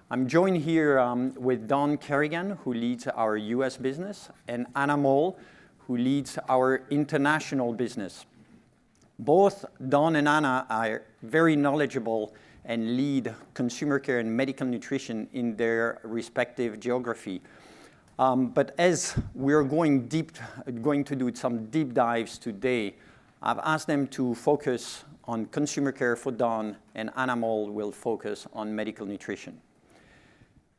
I'm joined here with Don Kerrigan, who leads our US business, and Anna Moll, who leads our international business. Both Don and Anna are very knowledgeable and lead consumer care and medical nutrition in their respective geography. But as we're going to do some deep dives today, I've asked them to focus on consumer care for Don, and Anna Moll will focus on medical nutrition.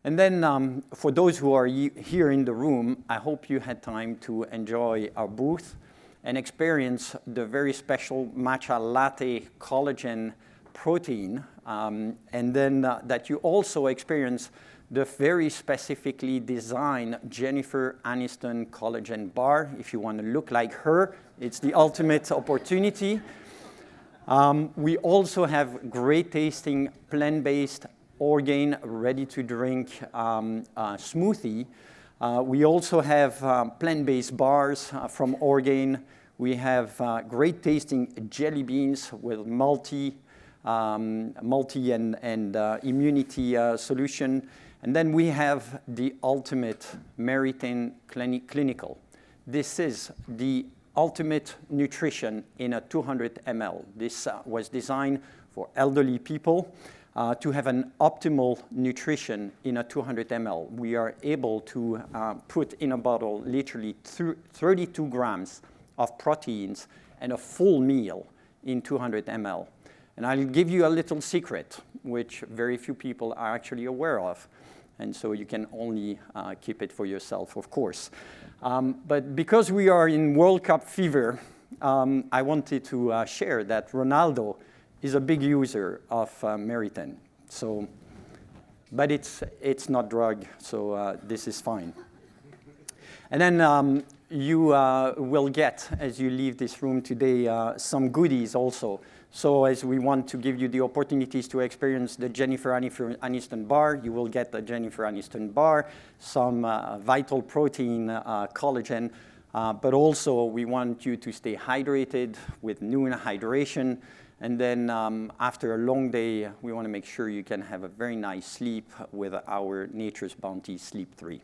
And then for those who are here in the room, I hope you had time to enjoy our booth and experience the very special matcha latte collagen protein, and then that you also experience the very specifically designed Jennifer Aniston collagen bar. If you want to look like her, it's the ultimate opportunity. We also have great tasting plant-based Orgain ready-to-drink smoothie. We also have plant-based bars from Orgain. We have great tasting jelly beans with multi and immunity solution. And then we have the ultimate Meritain Clinical. This is the ultimate nutrition in a 200 ml. This was designed for elderly people to have an optimal nutrition in a 200 ml. We are able to put in a bottle literally 32 grams of proteins and a full meal in 200 ml. And I'll give you a little secret, which very few people are actually aware of. And so you can only keep it for yourself, of course. But because we are in World Cup fever, I wanted to share that Ronaldo is a big user of Meritain. So, but it's not drug, so this is fine. And then you will get, as you leave this room today, some goodies also. So as we want to give you the opportunities to experience the Jennifer Aniston bar, you will get the Jennifer Aniston bar, some vital protein collagen, but also we want you to stay hydrated with noon hydration. And then after a long day, we want to make sure you can have a very nice sleep with our Nature's Bounty Sleep 3.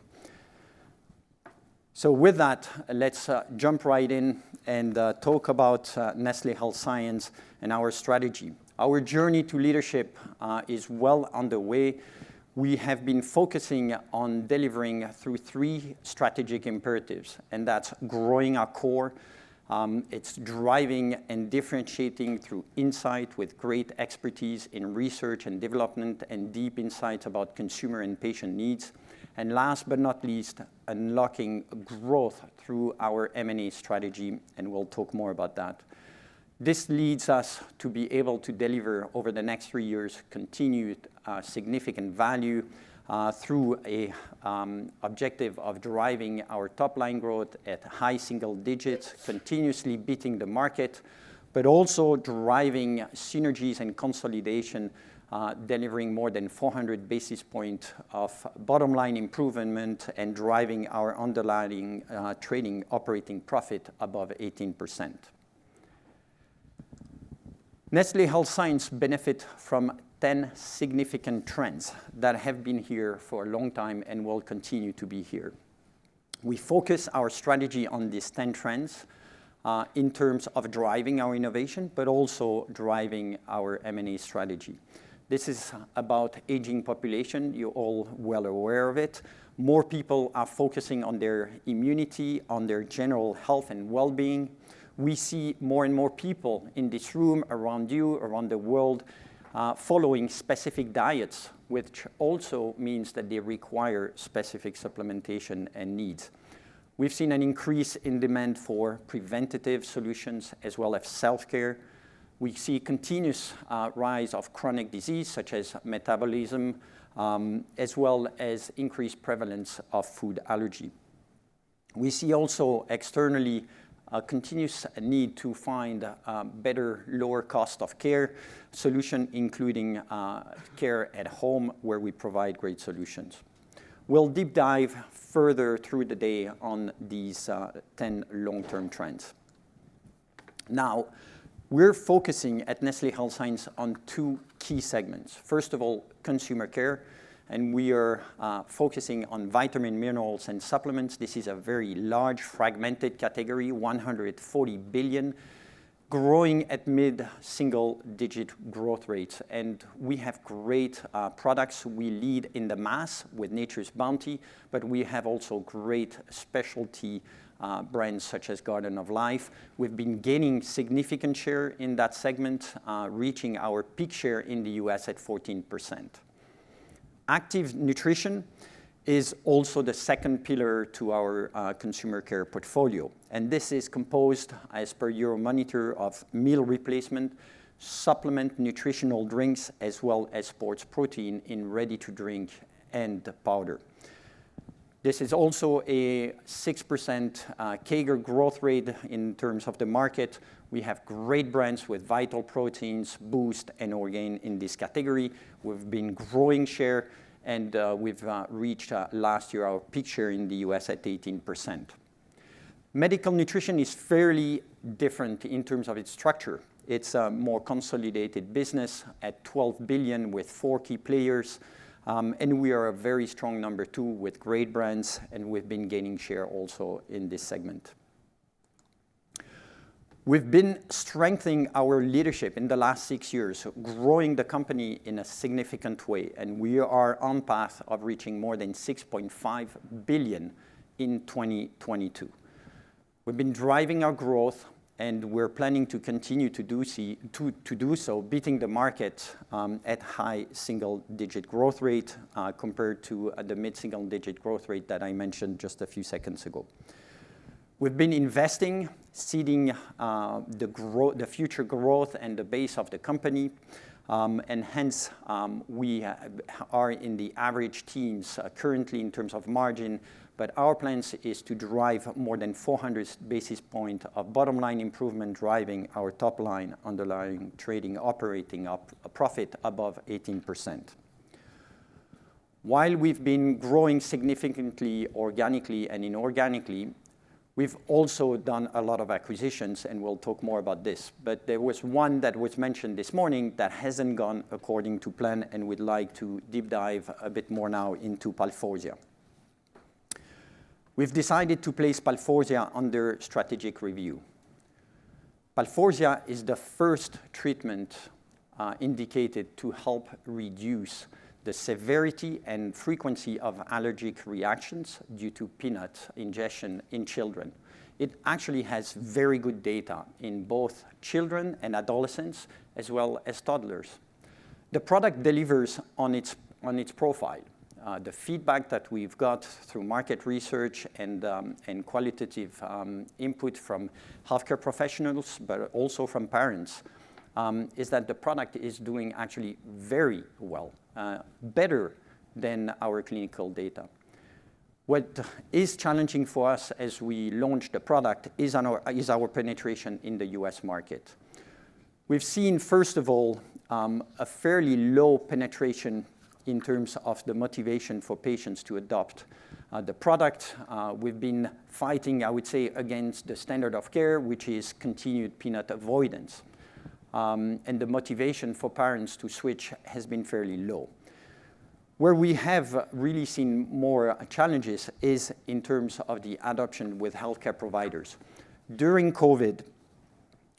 So with that, let's jump right in and talk about Nestlé Health Science and our strategy. Our journey to leadership is well underway. We have been focusing on delivering through 3 strategic imperatives, and that's growing our core. It's driving and differentiating through insight with great expertise in research and development and deep insights about consumer and patient needs. And last but not least, unlocking growth through our M&A strategy, and we'll talk more about that. This leads us to be able to deliver over the next 3 years continued significant value through an objective of driving our top-line growth at high single digits, continuously beating the market, but also driving synergies and consolidation, delivering more than 400 basis points of bottom-line improvement and driving our underlying trading operating profit above 18%. Nestlé Health Science benefit from 10 significant trends that have been here for a long time and will continue to be here. We focus our strategy on these 10 trends in terms of driving our innovation, but also driving our M&A strategy. This is about aging population. You're all well aware of it. More people are focusing on their immunity, on their general health and well-being. We see more and more people in this room, around you, around the world, following specific diets, which also means that they require specific supplementation and needs. We've seen an increase in demand for preventative solutions as well as self-care. We see continuous rise of chronic disease such as metabolism, as well as increased prevalence of food allergy. We see also externally a continuous need to find better, lower cost of care solution, including care at home, where we provide great solutions. We'll deep dive further through the day on these 10 long-term trends. Now, we're focusing at Nestlé Health Science on 2 key segments. First of all, consumer care, and we are focusing on vitamin, minerals, and supplements. This is a very large, fragmented category, 140 billion, growing at mid-single-digit growth rates. And we have great products. We lead in the mass with Nature's Bounty, but we have also great specialty brands such as Garden of Life. We've been gaining significant share in that segment, reaching our peak share in the US at 14%. Active nutrition is also the second pillar to our consumer care portfolio. And this is composed, as per Euromonitor, of meal replacement, supplement nutritional drinks, as well as sports protein in ready-to-drink and powder. This is also a 6% CAGR growth rate in terms of the market. We have great brands with Vital Proteins, Boost, and Orgain in this category. We've been growing share, and we've reached last year our peak share in the US at 18%. Medical nutrition is fairly different in terms of its structure. It's a more consolidated business at 12 billion with 4 key players. And we are a very strong number 2 with great brands, and we've been gaining share also in this segment. We've been strengthening our leadership in the last 6 years, growing the company in a significant way, and we are on path of reaching more than 6.5 billion in 2022. We've been driving our growth, and we're planning to continue to do so, beating the market at high single-digit growth rate compared to the mid-single-digit growth rate that I mentioned just a few seconds ago. We've been investing, seeding the future growth and the base of the company, and hence we are in the average teens currently in terms of margin. But our plans is to drive more than 400 basis points of bottom line improvement, driving our top line underlying trading operating profit above 18%. While we've been growing significantly organically and inorganically, we've also done a lot of acquisitions, and we'll talk more about this. But there was one that was mentioned this morning that hasn't gone according to plan, and we'd like to deep dive a bit more now into Palforgia. We've decided to place Palforgia under strategic review. Palforgia is the first treatment indicated to help reduce the severity and frequency of allergic reactions due to peanut ingestion in children. It actually has very good data in both children and adolescents, as well as toddlers. The product delivers on its profile. The feedback that we've got through market research and qualitative input from healthcare professionals, but also from parents, is that the product is doing actually very well, better than our clinical data. What is challenging for us as we launch the product is our penetration in the US market. We've seen, first of all, a fairly low penetration in terms of the motivation for patients to adopt the product. We've been fighting, I would say, against the standard of care, which is continued peanut avoidance. And the motivation for parents to switch has been fairly low. Where we have really seen more challenges is in terms of the adoption with healthcare providers. During COVID,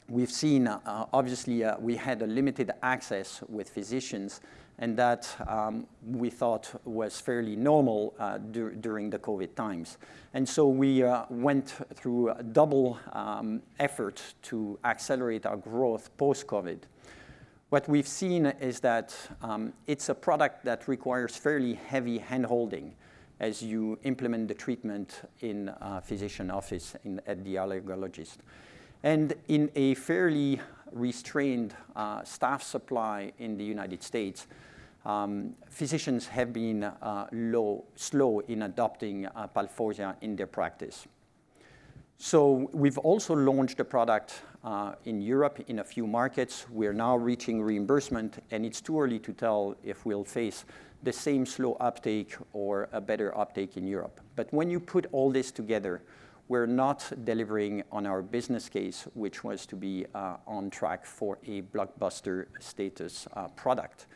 we've seen, obviously, we had a limited access with physicians, and that we thought was fairly normal during the COVID times. And so we went through a double effort to accelerate our growth post-COVID. What we've seen is that it's a product that requires fairly heavy hand-holding as you implement the treatment in a physician office at the allergologist. And in a fairly restrained staff supply in the United States, physicians have been slow in adopting Palforgia in their practice. So we've also launched the product in Europe in a few markets. We're now reaching reimbursement, and it's too early to tell if we'll face the same slow uptake or a better uptake in Europe. But when you put all this together, we're not delivering on our business case, which was to be on track for a blockbuster status product.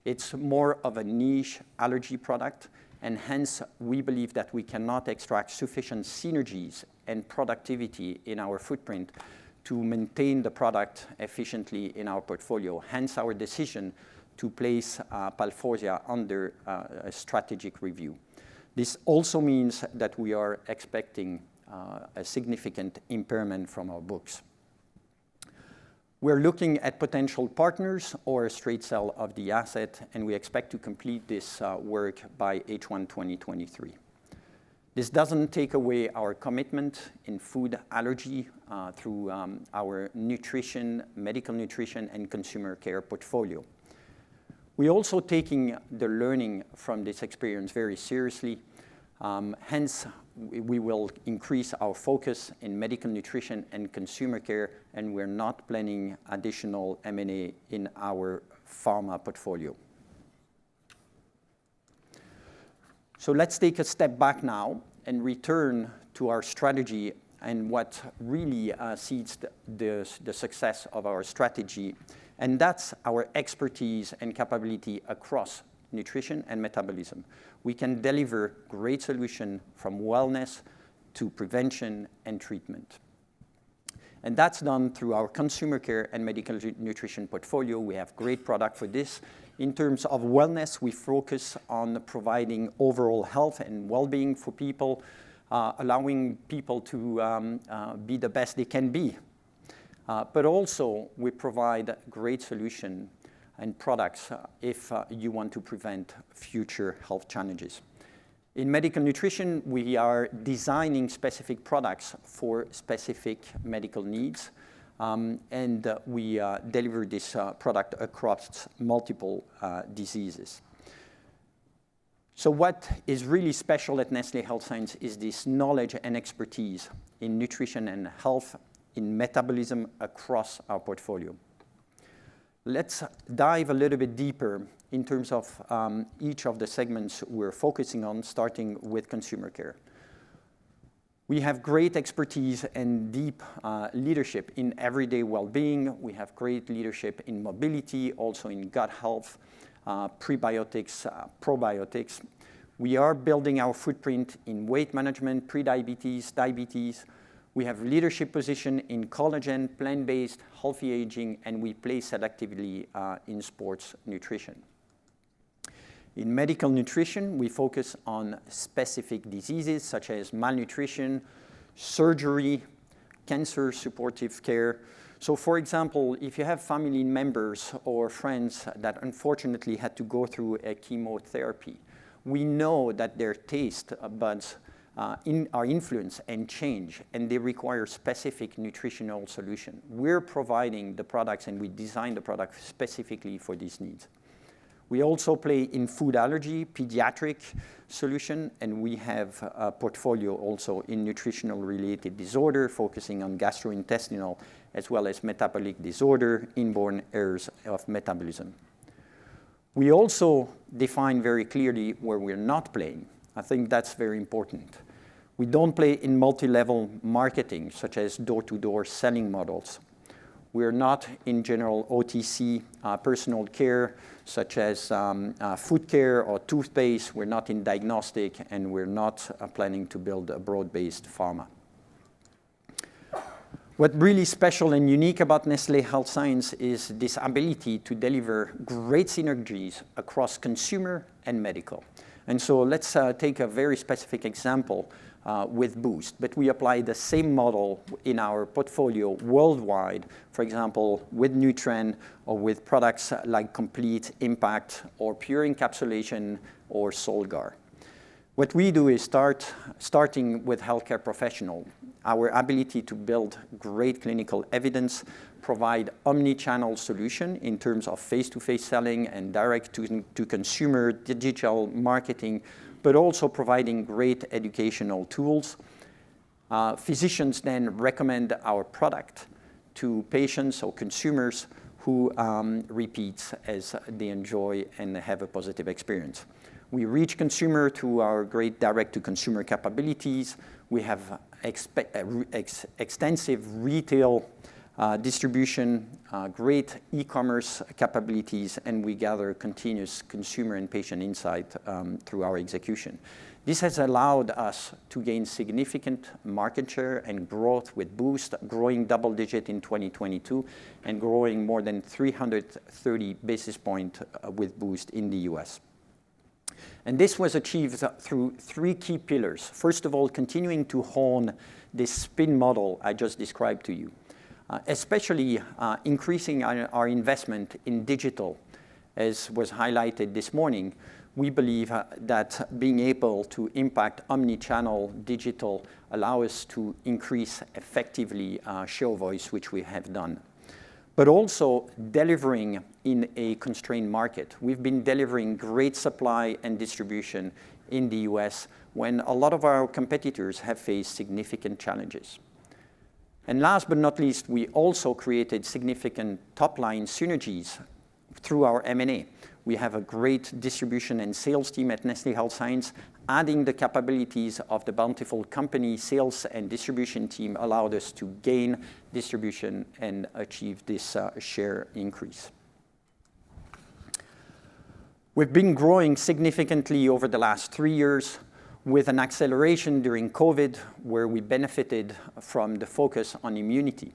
It's more of a niche allergy product, and hence we believe that we cannot extract sufficient synergies and productivity in our footprint to maintain the product efficiently in our portfolio. Hence our decision to place Palforgia under a strategic review. This also means that we are expecting a significant impairment from our books. We're looking at potential partners or a straight sell of the asset, and we expect to complete this work by H1 2023. This doesn't take away our commitment in food allergy through our nutrition, medical nutrition, and consumer care portfolio. We're also taking the learning from this experience very seriously. Hence, we will increase our focus in medical nutrition and consumer care, and we're not planning additional M&A in our pharma portfolio. So let's take a step back now and return to our strategy and what really seeds the success of our strategy, and that's our expertise and capability across nutrition and metabolism. We can deliver great solutions from wellness to prevention and treatment. And that's done through our consumer care and medical nutrition portfolio. We have great product for this. In terms of wellness, we focus on providing overall health and well-being for people, allowing people to be the best they can be. But also, we provide great solution and products if you want to prevent future health challenges. In medical nutrition, we are designing specific products for specific medical needs, and we deliver this product across multiple diseases. So what is really special at Nestlé Health Science is this knowledge and expertise in nutrition and health, in metabolism across our portfolio. Let's dive a little bit deeper in terms of each of the segments we're focusing on, starting with consumer care. We have great expertise and deep leadership in everyday well-being. We have great leadership in mobility, also in gut health, prebiotics, probiotics. We are building our footprint in weight management, prediabetes, diabetes. We have leadership position in collagen, plant-based, healthy aging, and we play selectively in sports nutrition. In medical nutrition, we focus on specific diseases such as malnutrition, surgery, cancer supportive care. So for example, if you have family members or friends that unfortunately had to go through a chemotherapy, we know that their taste buds are influenced and change, and they require specific nutritional solution. We're providing the products, and we design the product specifically for these needs. We also play in food allergy, pediatric solution, and we have a portfolio also in nutritional related disorder, focusing on gastrointestinal as well as metabolic disorder, inborn errors of metabolism. We also define very clearly where we're not playing. I think that's very important. We don't play in multi-level marketing, such as door-to-door selling models. We're not in general OTC personal care, such as food care or toothpaste. We're not in diagnostic, and we're not planning to build a broad-based pharma. What really special and unique about Nestlé Health Science is this ability to deliver great synergies across consumer and medical. And so let's take a very specific example with Boost, but we apply the same model in our portfolio worldwide, for example, with Nutren or with products like Complete, Impact, or Pure Encapsulation, or Solgar. What we do is starting with healthcare professional. Our ability to build great clinical evidence, provide omni-channel solution in terms of face-to-face selling and direct-to-consumer digital marketing, but also providing great educational tools. Physicians then recommend our product to patients or consumers who repeat as they enjoy and have a positive experience. We reach consumer through our great direct-to-consumer capabilities. We have extensive retail distribution, great e-commerce capabilities, and we gather continuous consumer and patient insight through our execution. This has allowed us to gain significant market share and growth with Boost, growing double-digit in 2022 and growing more than 330 basis points with Boost in the US. And this was achieved through three key pillars. First of all, continuing to hone this spin model I just described to you, especially increasing our investment in digital, as was highlighted this morning. We believe that being able to impact omni-channel digital allow us to increase effectively share voice, which we have done. But also delivering in a constrained market. We've been delivering great supply and distribution in the US when a lot of our competitors have faced significant challenges. And last but not least, we also created significant top-line synergies through our M&A. We have a great distribution and sales team at Nestlé Health Science. Adding the capabilities of the Bountiful Company sales and distribution team allowed us to gain distribution and achieve this share increase. We've been growing significantly over the last 3 years with an acceleration during COVID, where we benefited from the focus on immunity.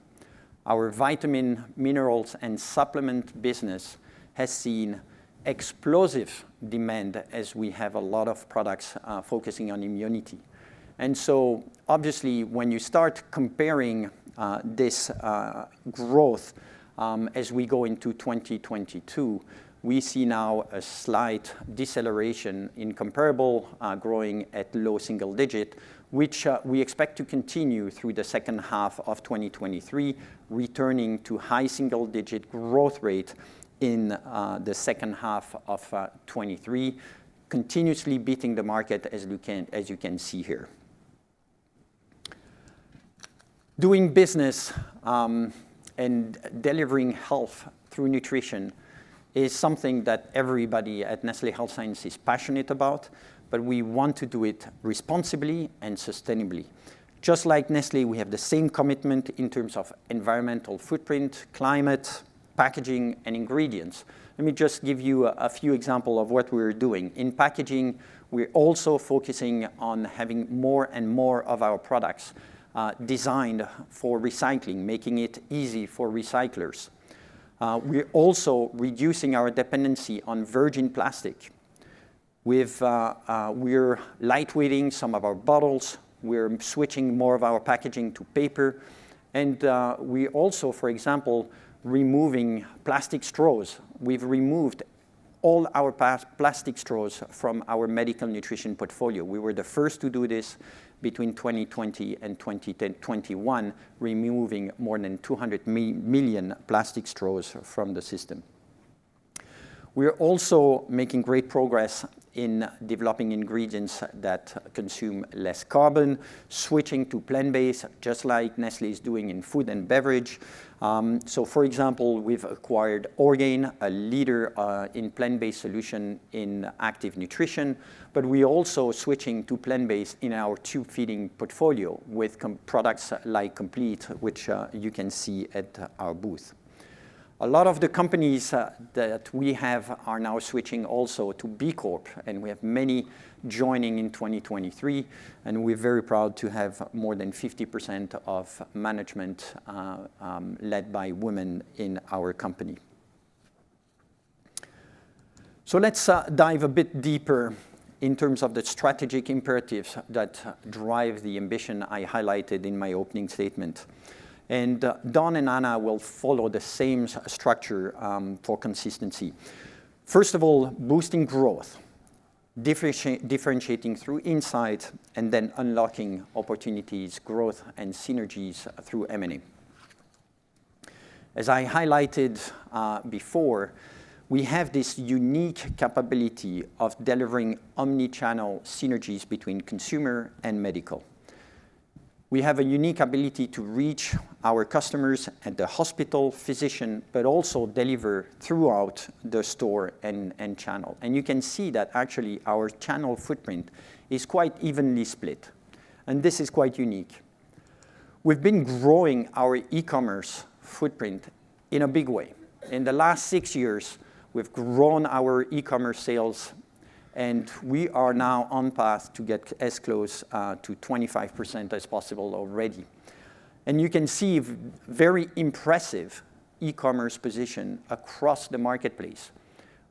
Our vitamin, minerals, and supplement business has seen explosive demand as we have a lot of products focusing on immunity. And so obviously when you start comparing this growth as we go into 2022, we see now a slight deceleration in comparable growing at low single digit, which we expect to continue through the second half of 2023, returning to high single digit growth rate in the second half of 23, continuously beating the market as you can see here. Doing business and delivering health through nutrition is something that everybody at Nestlé Health Science is passionate about, but we want to do it responsibly and sustainably. Just like Nestlé, we have the same commitment in terms of environmental footprint, climate, packaging, and ingredients. Let me just give you a few examples of what we're doing. In packaging, we're also focusing on having more and more of our products designed for recycling, making it easy for recyclers. We're also reducing our dependency on virgin plastic. We're lightweighting some of our bottles. We're switching more of our packaging to paper. And we also, for example, removing plastic straws. We've removed all our plastic straws from our medical nutrition portfolio. We were the first to do this between 2020 and 2021, removing more than 200 million plastic straws from the system. We're also making great progress in developing ingredients that consume less carbon, switching to plant-based, just like Nestlé is doing in food and beverage. So for example, we've acquired Orgain, a leader in plant-based solution in active nutrition, but we're also switching to plant-based in our tube feeding portfolio with products like Complete, which you can see at our booth. A lot of the companies that we have are now switching also to B Corp, and we have many joining in 2023, and we're very proud to have more than 50% of management led by women in our company. So let's dive a bit deeper in terms of the strategic imperatives that drive the ambition I highlighted in my opening statement. And Don and Anna will follow the same structure for consistency. First of all, boosting growth, differentiating through insight, and then unlocking opportunities, growth, and synergies through M&A. As I highlighted before, we have this unique capability of delivering omni-channel synergies between consumer and medical. We have a unique ability to reach our customers at the hospital, physician, but also deliver throughout the store and channel. And you can see that actually our channel footprint is quite evenly split. And this is quite unique. We've been growing our e-commerce footprint in a big way. In the last 6 years, we've grown our e-commerce sales, and we are now on path to get as close to 25% as possible already. And you can see very impressive e-commerce position across the marketplace.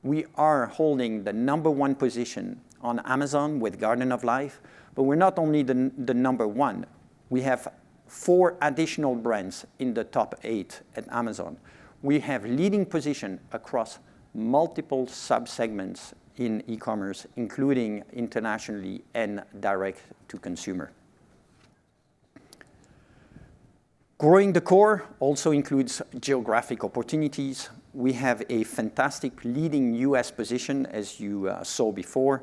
We are holding the #1 position on Amazon with Garden of Life, but we're not only the #1. We have 4 additional brands in the top 8 at Amazon. We have leading position across multiple sub-segments in e-commerce, including internationally and direct to consumer. Growing the core also includes geographic opportunities. We have a fantastic leading US position, as you saw before,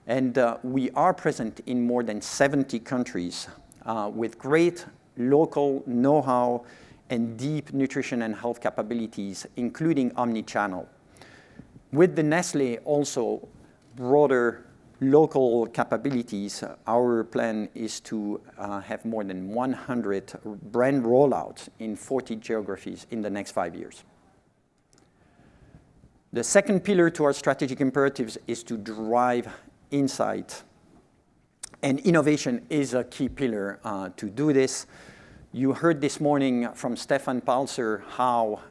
and we are present in more than 70 countries with great local know-how and deep nutrition and health capabilities, including omni-channel. With the Nestlé also broader local capabilities, our plan is to have more than 100 brand rollouts in 40 geographies in the next 5 years. The second pillar to our strategic imperatives is to drive insight. And innovation is a key pillar to do this. You heard this morning from Stefan Palser how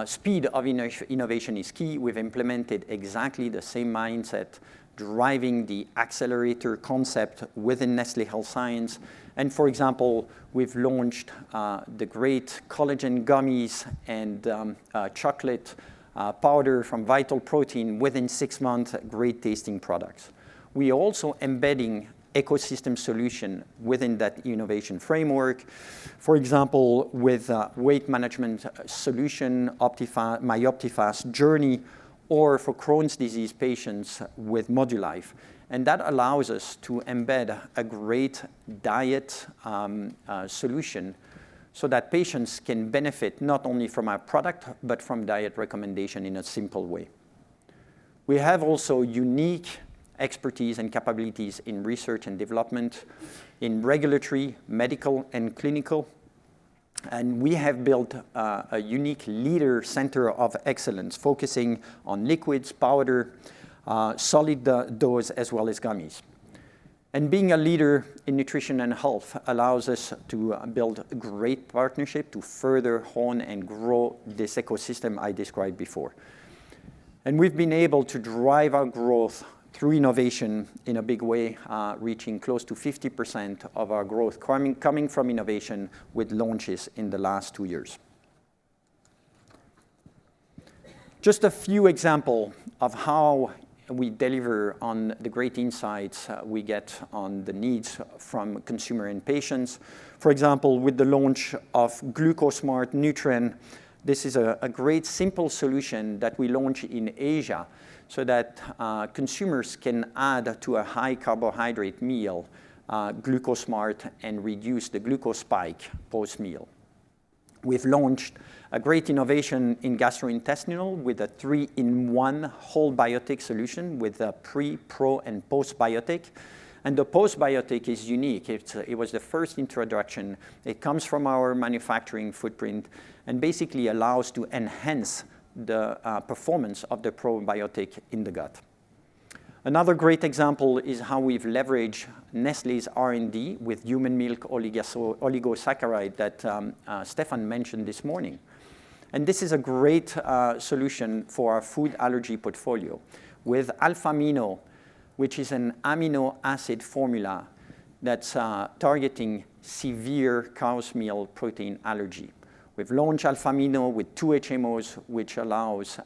speed of innovation is key. We've implemented exactly the same mindset, driving the accelerator concept within Nestlé Health Science. And for example, we've launched the great collagen gummies and chocolate powder from Vital Protein within 6 months, great tasting products. We are also embedding ecosystem solution within that innovation framework. For example, with weight management solution, MyOptifast Journey, or for Crohn's disease patients with Modulife. And that allows us to embed a great diet solution so that patients can benefit not only from our product, but from diet recommendation in a simple way. We have also unique expertise and capabilities in research and development, in regulatory, medical, and clinical. And we have built a unique leader center of excellence, focusing on liquids, powder, solid dose, as well as gummies. And being a leader in nutrition and health allows us to build a great partnership to further hone and grow this ecosystem I described before. And we've been able to drive our growth through innovation in a big way, reaching close to 50% of our growth coming from innovation with launches in the last 2 years. Just a few examples of how we deliver on the great insights we get on the needs from consumer and patients. For example, with the launch of GlucoSmart Nutren, this is a great simple solution that we launch in Asia so that consumers can add to a high carbohydrate meal GlucoSmart and reduce the glucose spike post-meal. We've launched a great innovation in gastrointestinal with a 3-in-1 whole biotic solution with a pre, pro, and postbiotic. And the postbiotic is unique. It was the first introduction. It comes from our manufacturing footprint and basically allows to enhance the performance of the probiotic in the gut. Another great example is how we've leveraged Nestlé's R&D with human milk oligosaccharide that Stefan mentioned this morning. And this is a great solution for our food allergy portfolio with Alphamino, which is an amino acid formula that's targeting severe cow's milk protein allergy. We've launched Alphamino with 2 HMOs, which allows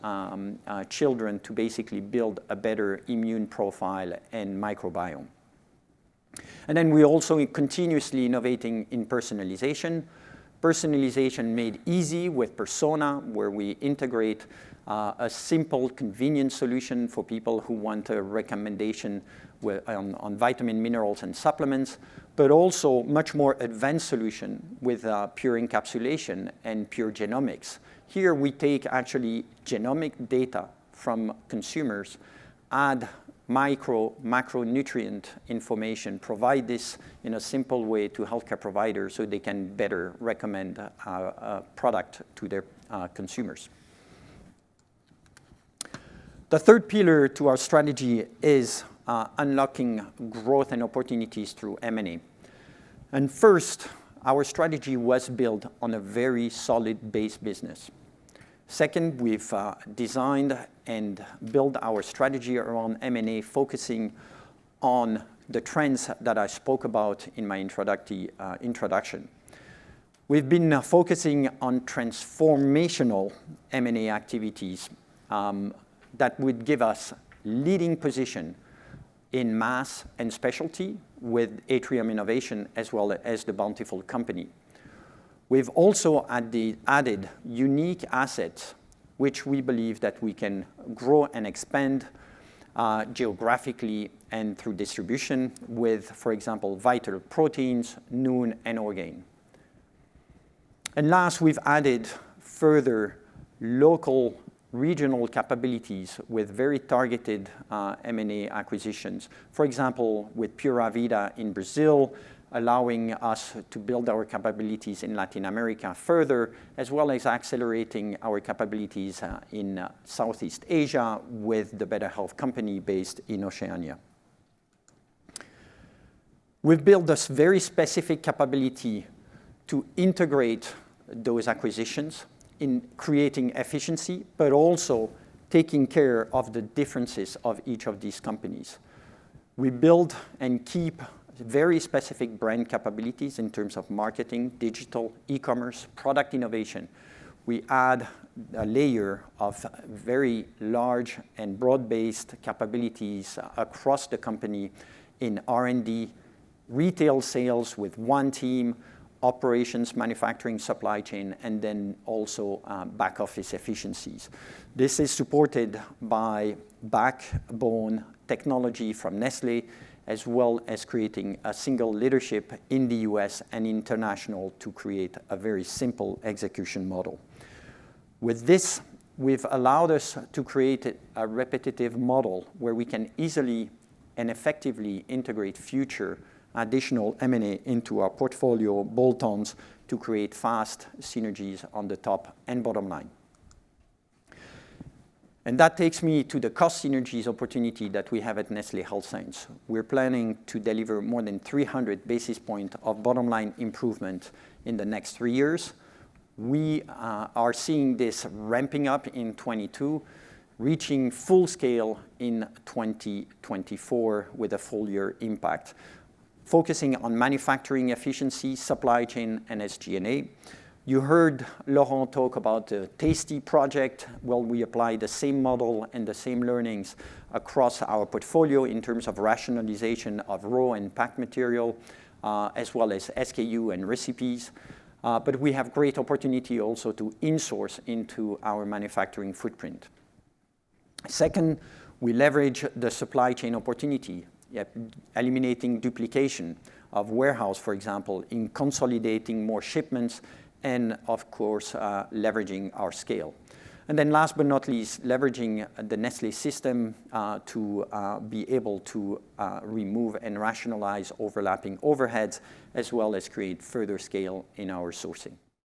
children to basically build a better immune profile and microbiome. And then we're also continuously innovating in personalization. Personalization made easy with Persona, where we integrate a simple, convenient solution for people who want a recommendation on vitamin, minerals, and supplements, but also much more advanced solution with pure encapsulation and pure genomics. Here we take actually genomic data from consumers, add macronutrient information, provide this in a simple way to healthcare providers so they can better recommend a product to their consumers. The third pillar to our strategy is unlocking growth and opportunities through M&A. And first, our strategy was built on a very solid base business. Second, we've designed and built our strategy around M&A, focusing on the trends that I spoke about in my introduction. We've been focusing on transformational M&A activities that would give us leading position in mass and specialty with Atrium Innovation as well as the Bountiful Company. We've also added unique assets which we believe that we can grow and expand geographically and through distribution with, for example, Vital Proteins, Noon, and Orgain. And last, we've added further local regional capabilities with very targeted M&A acquisitions. For example, with Pura Vida in Brazil, allowing us to build our capabilities in Latin America further, as well as accelerating our capabilities in Southeast Asia with the Better Health Company based in Oceania. We've built this very specific capability to integrate those acquisitions in creating efficiency, but also taking care of the differences of each of these companies. We build and keep very specific brand capabilities in terms of marketing, digital, e-commerce, product innovation. We add a layer of very large and broad-based capabilities across the company in R&D, retail sales with one team, operations, manufacturing, supply chain, and then also back office efficiencies. This is supported by backbone technology from Nestlé, as well as creating a single leadership in the US and international to create a very simple execution model. With this, we've allowed us to create a repetitive model where we can easily and effectively integrate future additional M&A into our portfolio bolt-ons to create fast synergies on the top and bottom line. And that takes me to the cost synergies opportunity that we have at Nestlé Health Science. We're planning to deliver more than 300 basis points of bottom line improvement in the next 3 years. We are seeing this ramping up in 22, reaching full scale in 2024 with a full year impact, focusing on manufacturing efficiency, supply chain, and SG&A. You heard Laurent talk about the Tasty project. Well, we apply the same model and the same learnings across our portfolio in terms of rationalization of raw and packed material, as well as SKU and recipes. But we have great opportunity also to insource into our manufacturing footprint. Second, we leverage the supply chain opportunity, eliminating duplication of warehouse, for example, in consolidating more shipments, and of course, leveraging our scale. And then last but not least, leveraging the Nestlé system to be able to remove and rationalize overlapping overheads, as well as create further scale in our sourcing.